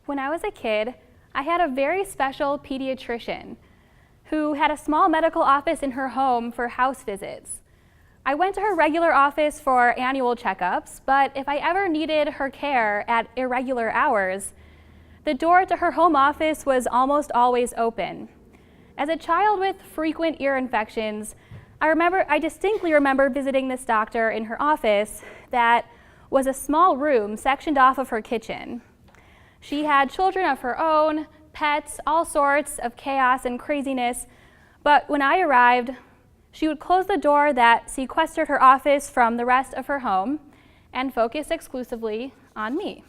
When I was a kid, I had a very special pediatrician who had a small medical office in her home for house visits. I went to her regular office for annual checkups, but if I ever needed her care at irregular hours, the door to her home office was almost always open. As a child with frequent ear infections, I distinctly remember visiting this doctor in her office that was a small room sectioned off of her kitchen. She had children of her own, pets, all sorts of chaos and craziness, but when I arrived, she would close the door that sequestered her office from the rest of her home and focus exclusively on me.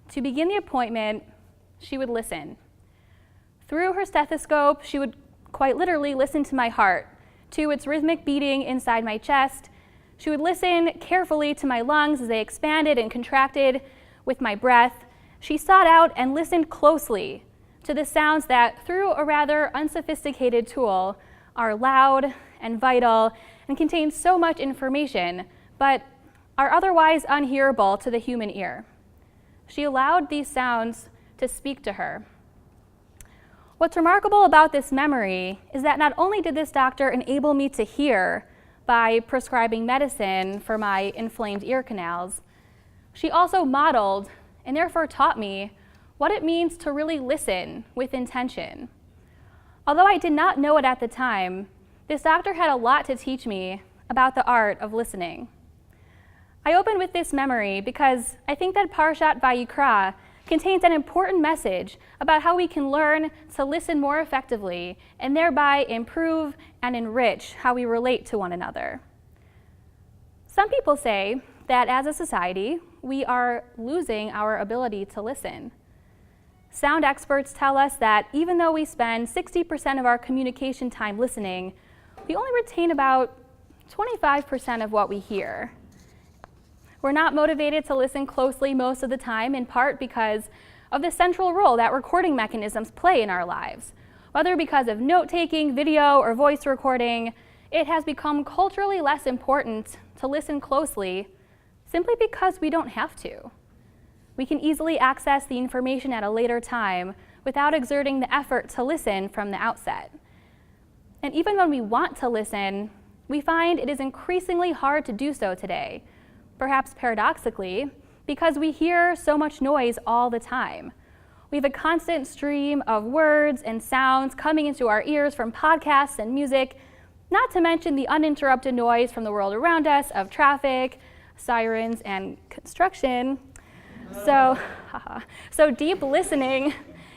To begin the appointment, she would listen. Through her stethoscope, she would quite literally listen to my heart, to its rhythmic beating inside my chest. She would listen carefully to my lungs as they expanded and contracted with my breath. She sought out and listened closely to the sounds that, through a rather unsophisticated tool, are loud and vital and contain so much information, but are otherwise unhearable to the human ear. She allowed these sounds to speak to her. What's remarkable about this memory is that not only did this doctor enable me to hear by prescribing medicine for my inflamed ear canals, she also modeled and therefore taught me what it means to really listen with intention. Although I did not know it at the time, this doctor had a lot to teach me about the art of listening. I open with this memory because I think that Parshat Vayikra contains an important message about how we can learn to listen more effectively and thereby improve and enrich how we relate to one another. Some people say that as a society, we are losing our ability to listen. Sound experts tell us that even though we spend 60% of our communication time listening, we only retain about 25% of what we hear. We're not motivated to listen closely most of the time, in part because of the central role that recording mechanisms play in our lives. Whether because of note-taking, video, or voice recording, it has become culturally less important to listen closely simply because we don't have to. We can easily access the information at a later time without exerting the effort to listen from the outset. And even when we want to listen, we find it is increasingly hard to do so today. Perhaps paradoxically, because we hear so much noise all the time. We have a constant stream of words and sounds coming into our ears from podcasts and music, not to mention the uninterrupted noise from the world around us of traffic, sirens, and construction. So deep listening,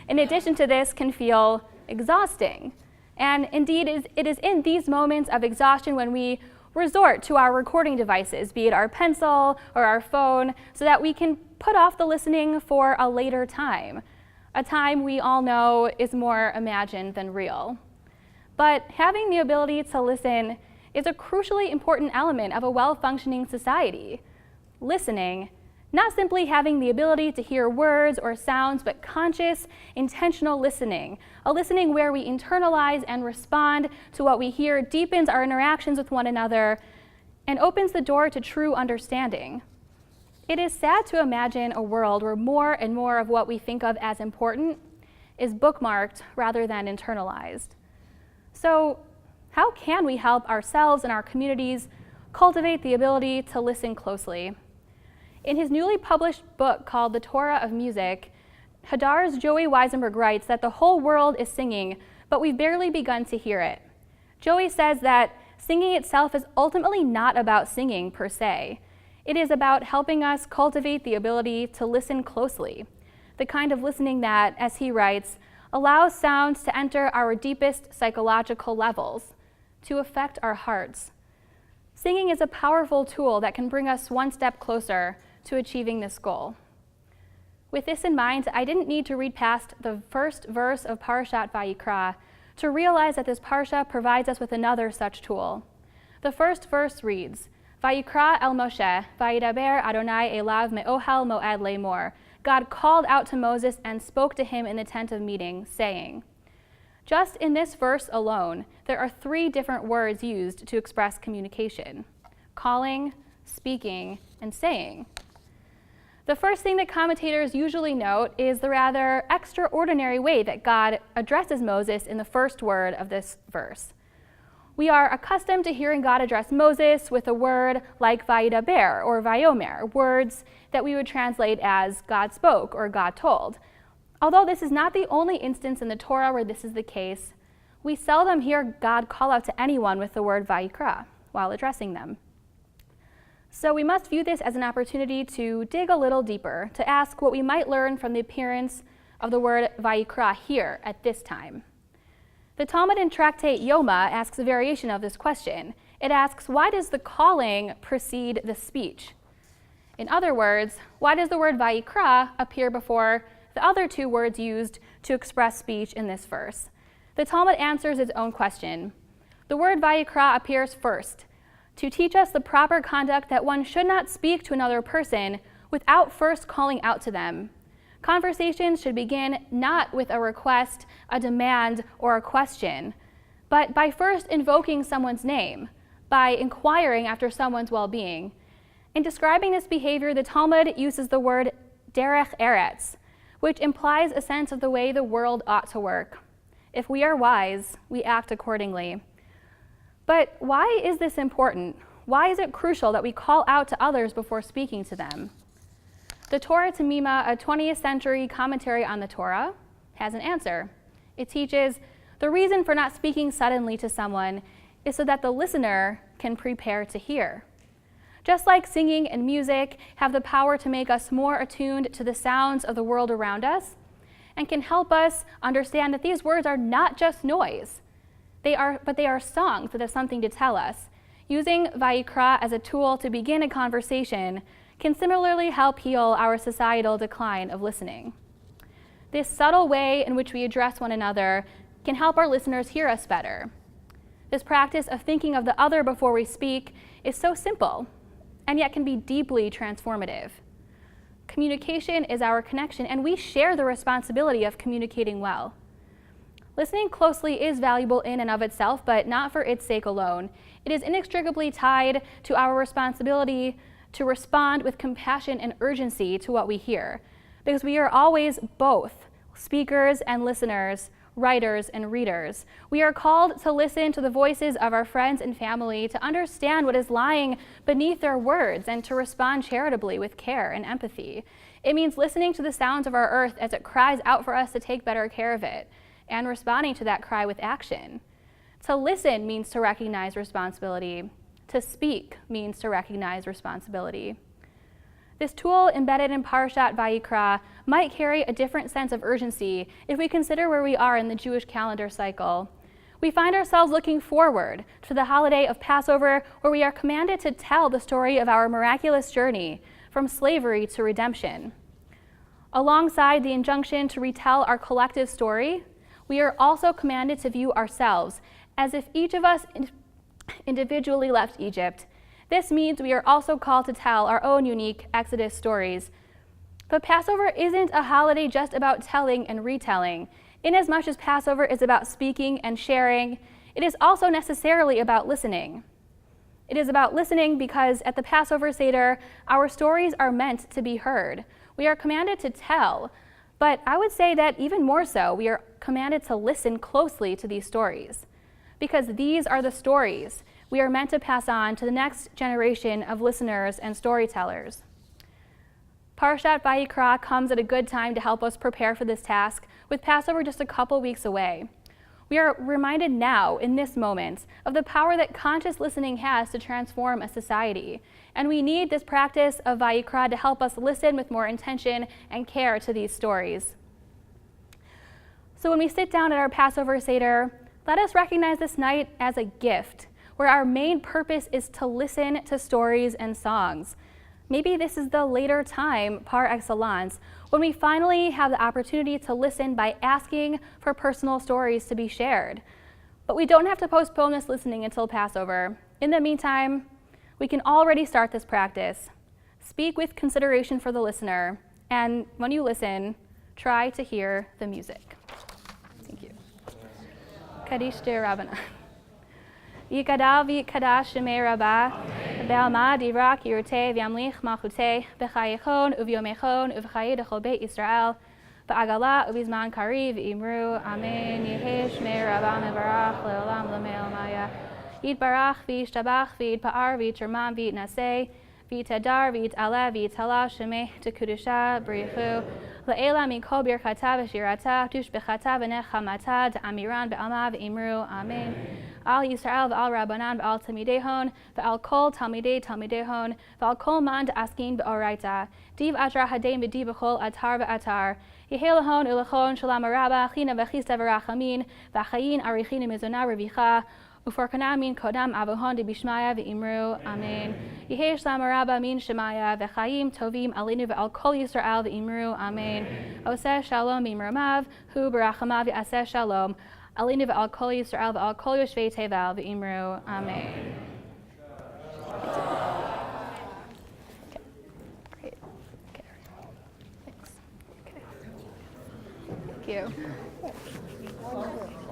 in addition to this, can feel exhausting. And indeed, it is in these moments of exhaustion when we resort to our recording devices, be it our pencil or our phone, so that we can put off the listening for a later time, a time we all know is more imagined than real. But having the ability to listen is a crucially important element of a well-functioning society. Listening, not simply having the ability to hear words or sounds, but conscious, intentional listening. A listening where we internalize and respond to what we hear, deepens our interactions with one another, and opens the door to true understanding. It is sad to imagine a world where more and more of what we think of as important is bookmarked rather than internalized. So, how can we help ourselves and our communities cultivate the ability to listen closely? In his newly published book called The Torah of Music, Hadar's Joey Weisenberg writes that the whole world is singing, but we've barely begun to hear it. Joey says that singing itself is ultimately not about singing per se. It is about helping us cultivate the ability to listen closely, the kind of listening that, as he writes, allows sounds to enter our deepest psychological levels, to affect our hearts. Singing is a powerful tool that can bring us one step closer to achieving this goal. With this in mind, I didn't need to read past the first verse of Parshat Vayikra to realize that this parsha provides us with another such tool. The first verse reads, Vayikra el Moshe, Vayidaber Adonai elav me'ohel moed le'mor. God called out to Moses and spoke to him in the tent of meeting, saying. Just in this verse alone, there are 3 different words used to express communication: calling, speaking, and saying. The first thing that commentators usually note is the rather extraordinary way that God addresses Moses in the first word of this verse. We are accustomed to hearing God address Moses with a word like vayidaber or vayomer, words that we would translate as God spoke or God told. Although this is not the only instance in the Torah where this is the case, we seldom hear God call out to anyone with the word vayikra while addressing them. So we must view this as an opportunity to dig a little deeper, to ask what we might learn from the appearance of the word vayikra here at this time. The Talmud in Tractate Yoma asks a variation of this question. It asks, why does the calling precede the speech? In other words, why does the word vayikra appear before the other two words used to express speech in this verse? The Talmud answers its own question. The word vayikra appears first, to teach us the proper conduct that one should not speak to another person without first calling out to them. Conversations should begin not with a request, a demand, or a question, but by first invoking someone's name, by inquiring after someone's well-being. In describing this behavior, the Talmud uses the word derech eretz, which implies a sense of the way the world ought to work. If we are wise, we act accordingly. But why is this important? Why is it crucial that we call out to others before speaking to them? The Torah Tamima, a 20th century commentary on the Torah, has an answer. It teaches, the reason for not speaking suddenly to someone is so that the listener can prepare to hear. Just like singing and music have the power to make us more attuned to the sounds of the world around us, and can help us understand that these words are not just noise, but they are songs that have something to tell us. Using vayikra as a tool to begin a conversation can similarly help heal our societal decline of listening. This subtle way in which we address one another can help our listeners hear us better. This practice of thinking of the other before we speak is so simple, and yet can be deeply transformative. Communication is our connection, and we share the responsibility of communicating well. Listening closely is valuable in and of itself, but not for its sake alone. It is inextricably tied to our responsibility to respond with compassion and urgency to what we hear, because we are always both speakers and listeners, writers and readers. We are called to listen to the voices of our friends and family, to understand what is lying beneath their words, and to respond charitably with care and empathy. It means listening to the sounds of our earth as it cries out for us to take better care of it, and responding to that cry with action. To listen means to recognize responsibility. To speak means to recognize responsibility. This tool embedded in Parashat Vayikra might carry a different sense of urgency if we consider where we are in the Jewish calendar cycle. We find ourselves looking forward to the holiday of Passover, where we are commanded to tell the story of our miraculous journey from slavery to redemption. Alongside the injunction to retell our collective story, we are also commanded to view ourselves as if each of us individually left Egypt. This means we are also called to tell our own unique Exodus stories. But Passover isn't a holiday just about telling and retelling. Inasmuch as Passover is about speaking and sharing, it is also necessarily about listening. It is about listening because at the Passover Seder, our stories are meant to be heard. We are commanded to tell, but I would say that even more so, we are commanded to listen closely to these stories, because these are the stories we are meant to pass on to the next generation of listeners and storytellers. Parashat Vayikra comes at a good time to help us prepare for this task, with Passover just a couple weeks away. We are reminded now, in this moment, of the power that conscious listening has to transform a society, and we need this practice of Vayikra to help us listen with more intention and care to these stories. So when we sit down at our Passover Seder, let us recognize this night as a gift, where our main purpose is to listen to stories and songs. Maybe this is the later time par excellence, when we finally have the opportunity to listen by asking for personal stories to be shared. But we don't have to postpone this listening until Passover. In the meantime, we can already start this practice. Speak with consideration for the listener, and when you listen, try to hear the music. Thank you. Kaddish de Rabbana. Yikadav Yikadash Shemei Rabbah. בעלמא דיברה קירותיה וימליך מלכותיה בחייכון וביומייכון ובחיי דכל בית ישראל בעגלה ובזמן קריב אמרו אמן יהי שמי רבה מברך לעולם למעלמיה יתברך וישתבח ויתפאר ויתרומם ויתנשא ויתהדר ויתעלה ויתהלה שמי תקודשה בריחו לעילה מכל ברכתה ושירתה תושבחתה ונחמתה דאמירן בעלמא ואמרו אמן על ישראל ועל רבנן ועל תלמידי הון ועל כל תלמידי הון ועל כל מן דעסקין באורייתא דיב אתרא הדין בדיב בכל אתר ואתר יהי להון ולכון שלום רבה חינא וחיסדא ורחמין והחיים אריכין ומזונה רוויחה ופורקנה מן קודם אבוהון דבשמיא ואמרו אמן יהי שלום רבה מן שמיא וחיים טובים עלינו ועל כל ישראל ואמרו אמן עושה שלום במרומיו הוא ברחמיו יעשה שלום עלינו ועל כל ישראל ועל כל יושבי תבל ואמרו אמן. Great. Okay. Thanks. Okay. Thank you.